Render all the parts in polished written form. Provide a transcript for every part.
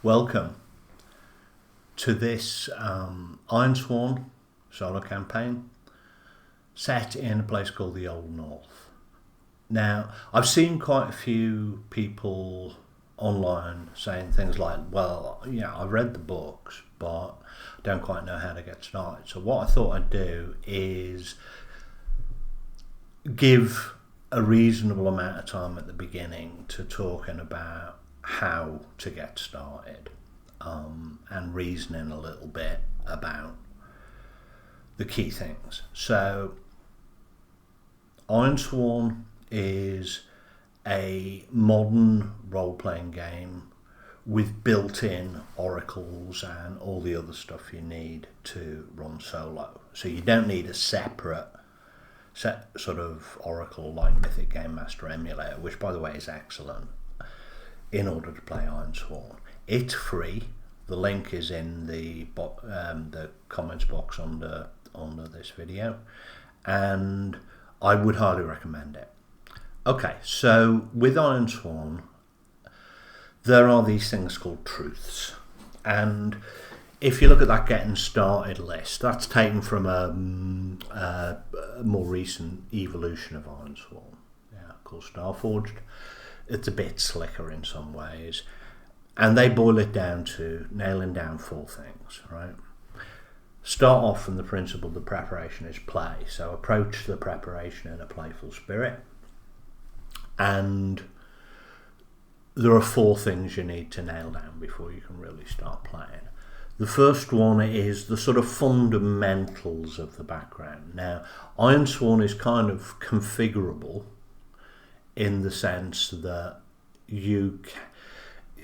Welcome to this Ironsworn solo campaign set in a place called the Old North. Now, I've seen quite a few people online saying things like, well, I've read the books, but I don't quite know how to get started. So what I thought I'd do is give a reasonable amount of time at the beginning to talking about how to get started and reasoning a little bit about the key things. So Ironsworn is a modern role-playing game with built-in oracles and all the other stuff you need to run solo. So you don't need a separate sort of oracle like Mythic Game Master Emulator, which by the way is excellent, in order to play Ironsworn. It's free. The link is in the comments box under this video, and I would highly recommend it. Okay, so with Ironsworn, there are these things called truths, and if you look at that getting started list, that's taken from a more recent evolution of Ironsworn, called Starforged. It's a bit slicker in some ways, and they boil it down to nailing down 4 things, right? Start off from the principle that preparation is play, so approach the preparation in a playful spirit, and there are 4 things you need to nail down before you can really start playing. The first one is the sort of fundamentals of the background. Now, Ironsworn is kind of configurable in the sense that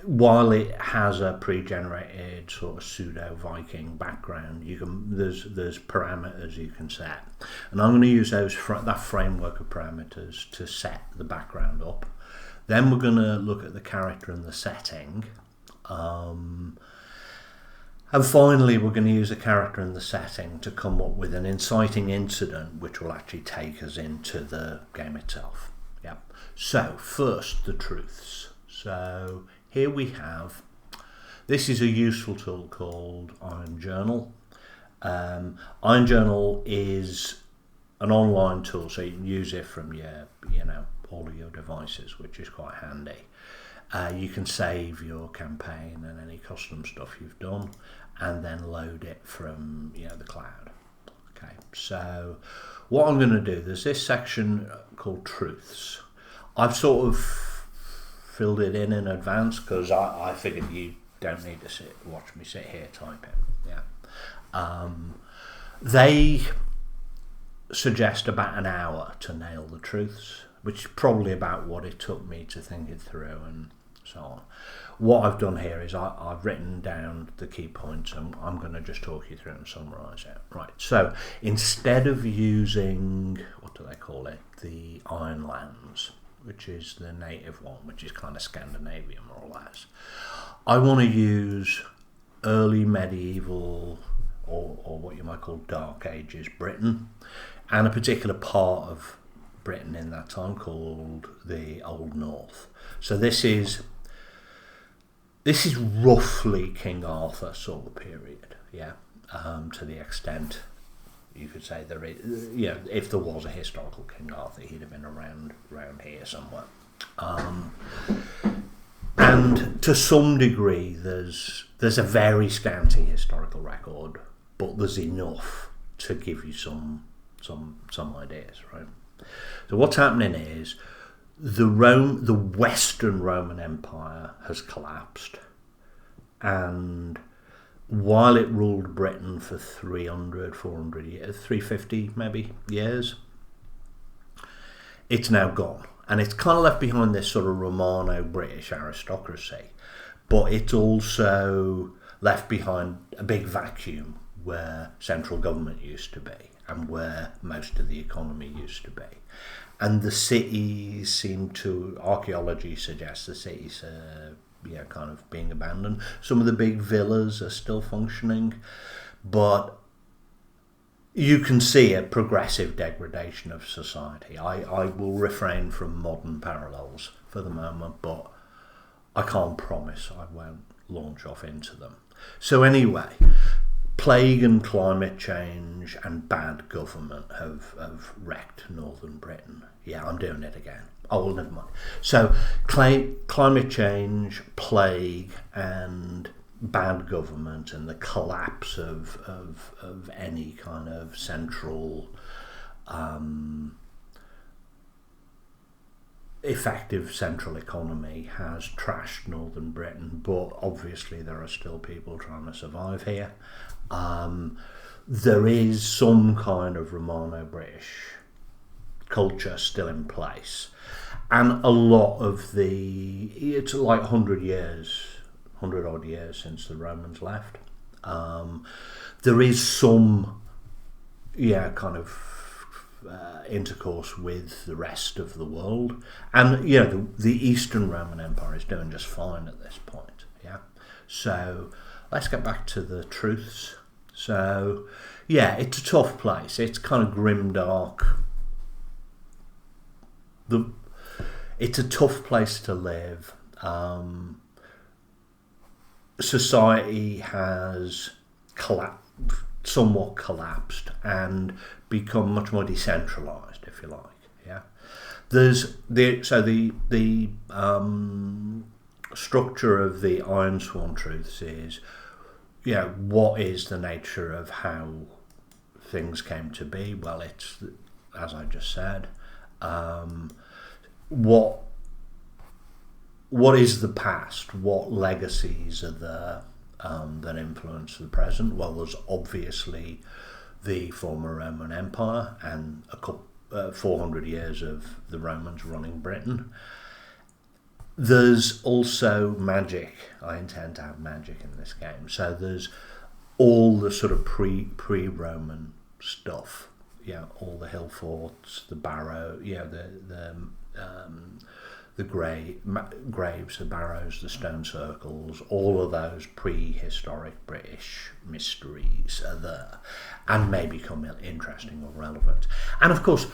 while it has a pre-generated sort of pseudo-Viking background, there's parameters you can set, and I'm going to use that framework of parameters to set the background up. Then we're going to look at the character and the setting. And finally, we're going to use the character and the setting to come up with an inciting incident which will actually take us into the game itself. Yeah. So, first, the truths. So, here we have, this is a useful tool called Iron Journal. Iron Journal is an online tool, so you can use it from all of your devices, which is quite handy. You can save your campaign and any custom stuff you've done, and then load it from the cloud. Okay, so what I'm going to do, there's this section called Truths. I've sort of filled it in advance because I figured you don't need to watch me sit here typing. They suggest about an hour to nail the truths, which is probably about what it took me to think it through and so on. What I've done here is I've written down the key points, and I'm going to just talk you through and summarise it. Right, so instead of using, what do they call it, the Ironlands, which is the native one, which is kind of Scandinavian more or less, I want to use early medieval or what you might call Dark Ages Britain, and a particular part of Britain in that time called the Old North. So this is roughly King Arthur sort of period, to the extent you could say there is, if there was a historical King Arthur, he'd have been around here somewhere. And to some degree, there's a very scanty historical record, but there's enough to give you some ideas, right? So what's happening is the Western Roman Empire has collapsed, and while it ruled Britain for 300, 400 years, 350 maybe years, it's now gone. And it's kind of left behind this sort of Romano-British aristocracy, but it's also left behind a big vacuum where central government used to be and where most of the economy used to be. And the cities seem to, archaeology suggests the cities are kind of being abandoned. Some of the big villas are still functioning, but you can see a progressive degradation of society. I will refrain from modern parallels for the moment, but I can't promise I won't launch off into them. So anyway, plague and climate change and bad government have wrecked northern Britain. Yeah, I'm doing it again. Oh, well, never mind. So climate change, plague, and bad government, and the collapse of any kind of central effective central economy has trashed northern Britain, but obviously there are still people trying to survive here. There is some kind of Romano-British culture still in place, and a lot of it's like 100 odd years since the Romans left. There is some kind of intercourse with the rest of the world, and the Eastern Roman Empire is doing just fine at this point. So let's get back to the truths. So it's a tough place. It's kind of grim dark. It's a tough place to live. Society has somewhat collapsed and become much more decentralized, if you like. There's the structure of the Iron Sworn Truths is, what is the nature of how things came to be? Well, it's, as I just said, what is the past? What legacies are there that influence the present? Well, there's obviously the former Roman Empire and 400 years of the Romans running Britain. There's also magic. I intend to have magic in this game. So there's all the sort of pre-Roman stuff. All the hill forts, the barrow, the graves, the barrows, the stone circles, all of those prehistoric British mysteries are there and may become interesting or relevant. And of course,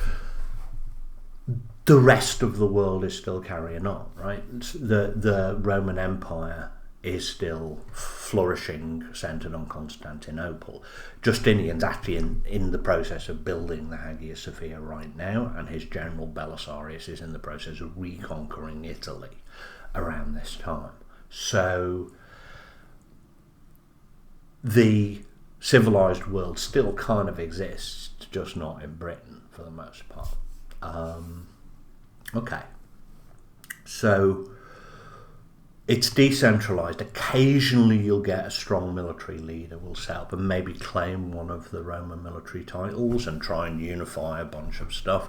the rest of the world is still carrying on, right? The Roman Empire is still flourishing, centred on Constantinople. Justinian's actually in the process of building the Hagia Sophia right now, and his general Belisarius is in the process of reconquering Italy around this time. So the civilized world still kind of exists, just not in Britain for the most part. Okay, so it's decentralized. Occasionally you'll get a strong military leader will set up and maybe claim one of the Roman military titles and try and unify a bunch of stuff.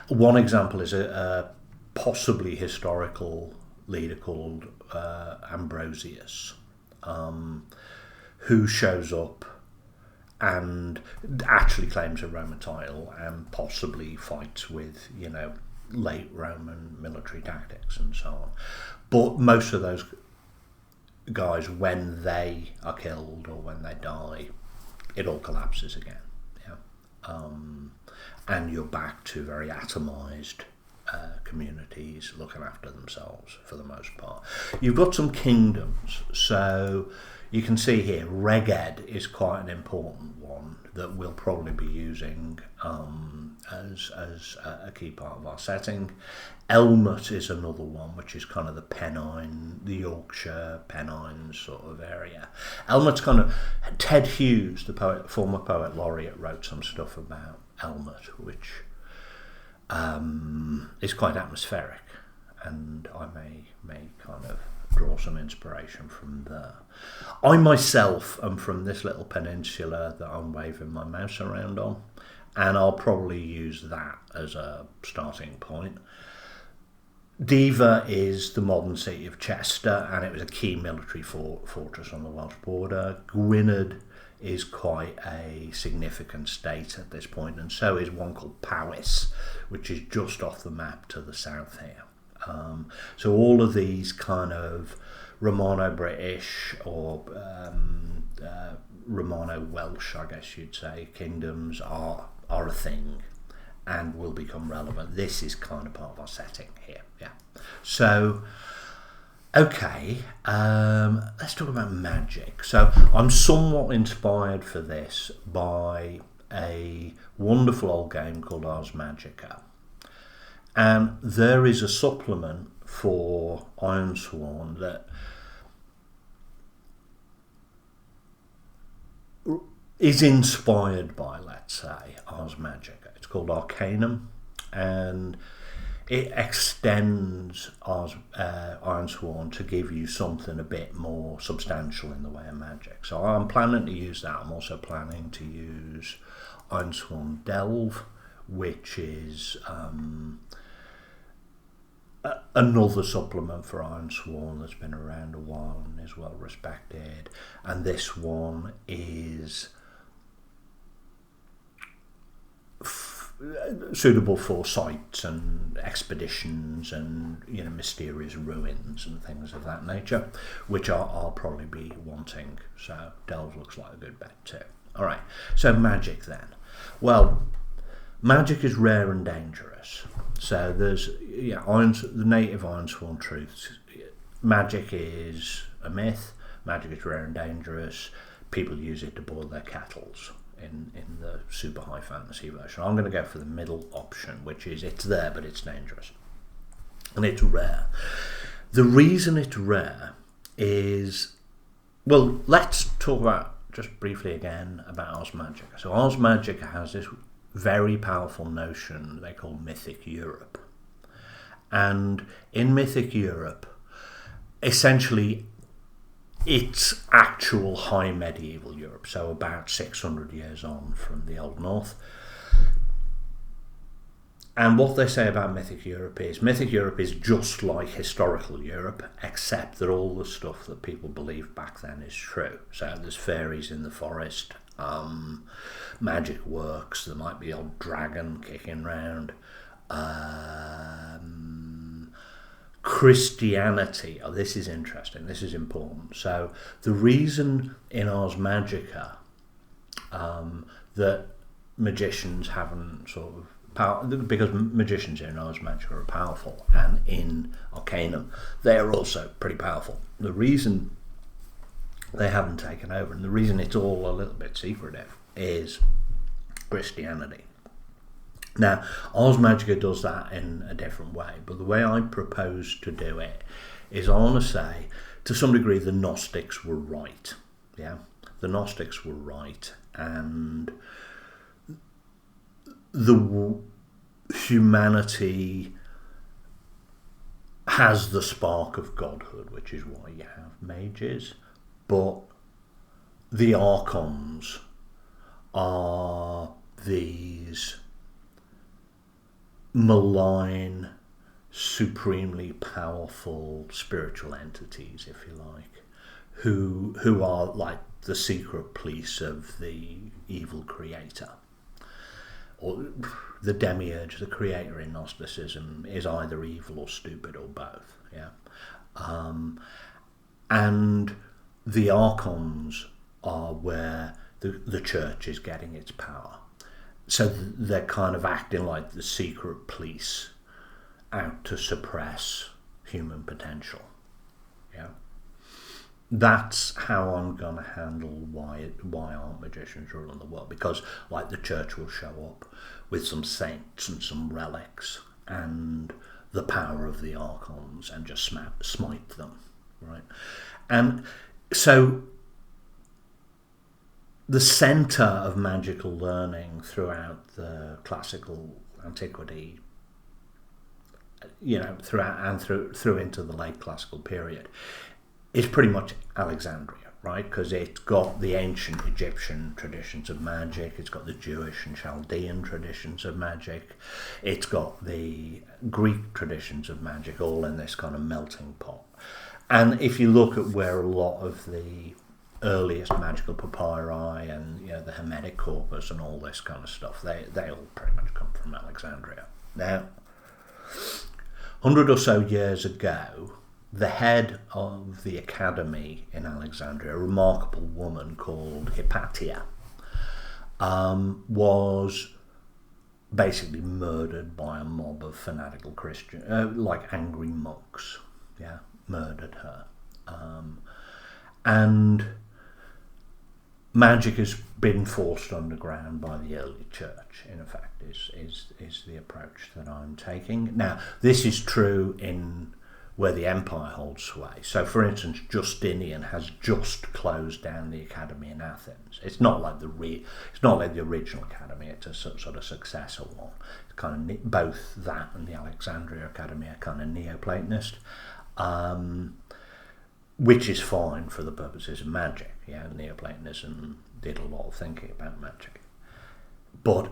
One example is a possibly historical leader called Ambrosius, who shows up and actually claims a Roman title and possibly fights with, late Roman military tactics and so on. But most of those guys, when they are killed or when they die, it all collapses again. And you're back to very atomized communities looking after themselves for the most part. You've got some kingdoms, so you can see here Reged is quite an important one that we'll probably be using as a key part of our setting. Elmut is another one, which is kind of the Pennine, the Yorkshire Pennines sort of area. Elmut's kind of, Ted Hughes, the former poet laureate, wrote some stuff about Elmut, which is quite atmospheric, and I may kind of draw some inspiration from there. I myself am from this little peninsula that I'm waving my mouse around on, and I'll probably use that as a starting point. Diva is the modern city of Chester, and it was a key military fortress on the Welsh border. Gwynedd is quite a significant state at this point, and so is one called Powys, which is just off the map to the south here. So all of these kind of Romano-British or Romano-Welsh, I guess you'd say, kingdoms are a thing and will become relevant. This is kind of part of our setting here. So Okay, let's talk about magic. So I'm somewhat inspired for this by a wonderful old game called Ars Magica. And there is a supplement for Ironsworn that is inspired by, let's say, Ars Magica. It's called Arcanum, and it extends Ironsworn to give you something a bit more substantial in the way of magic. So I'm planning to use that. I'm also planning to use Ironsworn Delve, which is another supplement for Ironsworn that's been around a while and is well respected. And this one is suitable for sites and expeditions and mysterious ruins and things of that nature, which I'll probably be wanting. So Delve looks like a good bet too. All right, so magic then. Well, magic is rare and dangerous. So there's the native Ironsworn truths. Magic is a myth. Magic is rare and dangerous. People use it to boil their kettles. In the super high fantasy version, I'm going to go for the middle option, which is it's there but it's dangerous and it's rare. The reason it's rare is, well, let's talk about just briefly again about Ars Magica. So Ars Magica has this very powerful notion they call Mythic Europe, and in Mythic Europe, essentially, it's actual high medieval Europe, so about 600 years on from the Old North. And what they say about Mythic Europe is just like historical Europe, except that all the stuff that people believed back then is true. So there's fairies in the forest, magic works, there might be an old dragon kicking around, Christianity. Oh, this is interesting. This is important. So the reason in Ars Magica that magicians haven't sort of power, because magicians in Ars Magica are powerful, and in Arcanum they are also pretty powerful. The reason they haven't taken over, and the reason it's all a little bit secretive, is Christianity. Now, Ars Magica does that in a different way, but the way I propose to do it is I want to say, to some degree, the Gnostics were right. Yeah, the Gnostics were right, and the humanity has the spark of godhood, which is why you have mages, but the archons are these malign, supremely powerful spiritual entities, if you like, who are like the secret police of the evil creator. Or the demiurge, the creator in Gnosticism, is either evil or stupid or both. Yeah, and the archons are where the church is getting its power. So they're kind of acting like the secret police out to suppress human potential. Yeah, that's how I'm going to handle why aren't magicians ruling the world, because like the church will show up with some saints and some relics and the power of the archons and just smite them, right? And so the centre of magical learning throughout the classical antiquity, through into the late classical period, is pretty much Alexandria, right? Because it's got the ancient Egyptian traditions of magic, it's got the Jewish and Chaldean traditions of magic, it's got the Greek traditions of magic, all in this kind of melting pot. And if you look at where a lot of the earliest magical papyri and the Hermetic corpus and all this kind of stuff, they all pretty much come from Alexandria. Now, 100 or so years ago, the head of the academy in Alexandria, a remarkable woman called Hypatia, was basically murdered by a mob of fanatical Christian, like angry monks. Yeah, murdered her. And magic has been forced underground by the early church, in effect, is the approach that I'm taking. Now, this is true in where the empire holds sway. So, for instance, Justinian has just closed down the academy in Athens. It's not like the original academy. It's a sort of successor one. It's kind of both that and the Alexandria Academy are kind of Neoplatonist, which is fine for the purposes of magic. Yeah, Neoplatonism did a lot of thinking about magic, but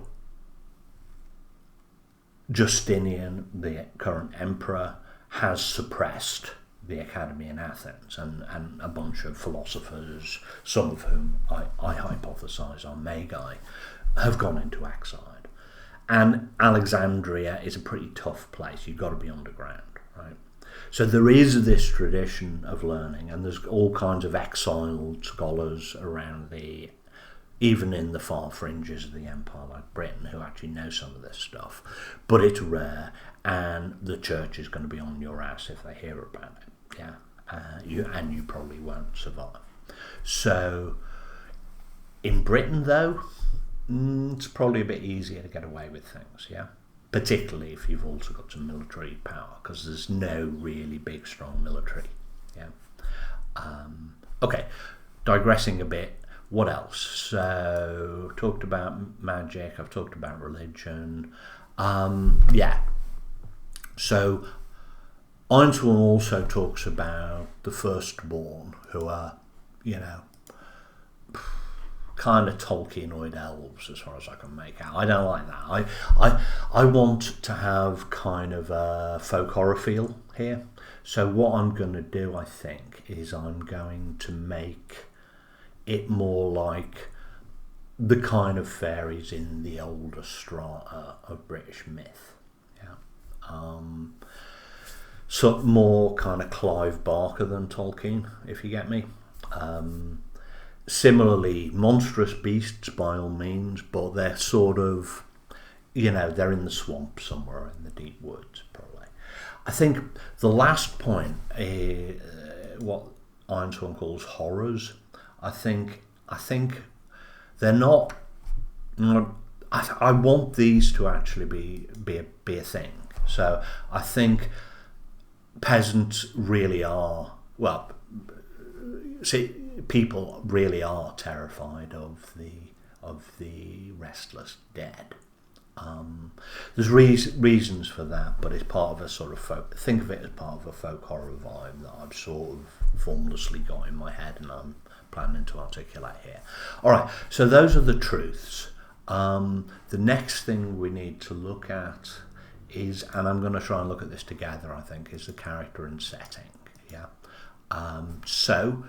Justinian, the current emperor, has suppressed the academy in Athens, and a bunch of philosophers, some of whom I hypothesize are Magi, have gone into exile. And Alexandria is a pretty tough place. You've got to be underground, right? So there is this tradition of learning, and there's all kinds of exiled scholars around even in the far fringes of the empire, like Britain, who actually know some of this stuff. But it's rare, and the church is going to be on your ass if they hear about it. Yeah, you probably won't survive. So in Britain, though, it's probably a bit easier to get away with things. Yeah, particularly if you've also got some military power, because there's no really big, strong military. Yeah. Okay, digressing a bit. What else? So, talked about magic. I've talked about religion. Yeah. So, Einstein also talks about the firstborn, who are, kind of Tolkienoid elves, as far as I can make out. I don't like that. I want to have kind of a folk horror feel here. So what I'm going to do, I think, is I'm going to make it more like the kind of fairies in the older strata of British myth. Yeah. So more kind of Clive Barker than Tolkien, if you get me. Similarly, monstrous beasts by all means, but they're sort of, they're in the swamp somewhere in the deep woods, probably. I think the last point, what Einstein calls horrors, I think they're not. I want these to actually be a thing. So I think peasants really are, people really are terrified of the restless dead. There's reasons for that, but it's part of a sort of think of it as part of a folk horror vibe that I've sort of formlessly got in my head, and I'm planning to articulate here. All right, so those are the truths. The next thing we need to look at is, and I'm going to try and look at this together, I think, is the character and setting. Yeah. So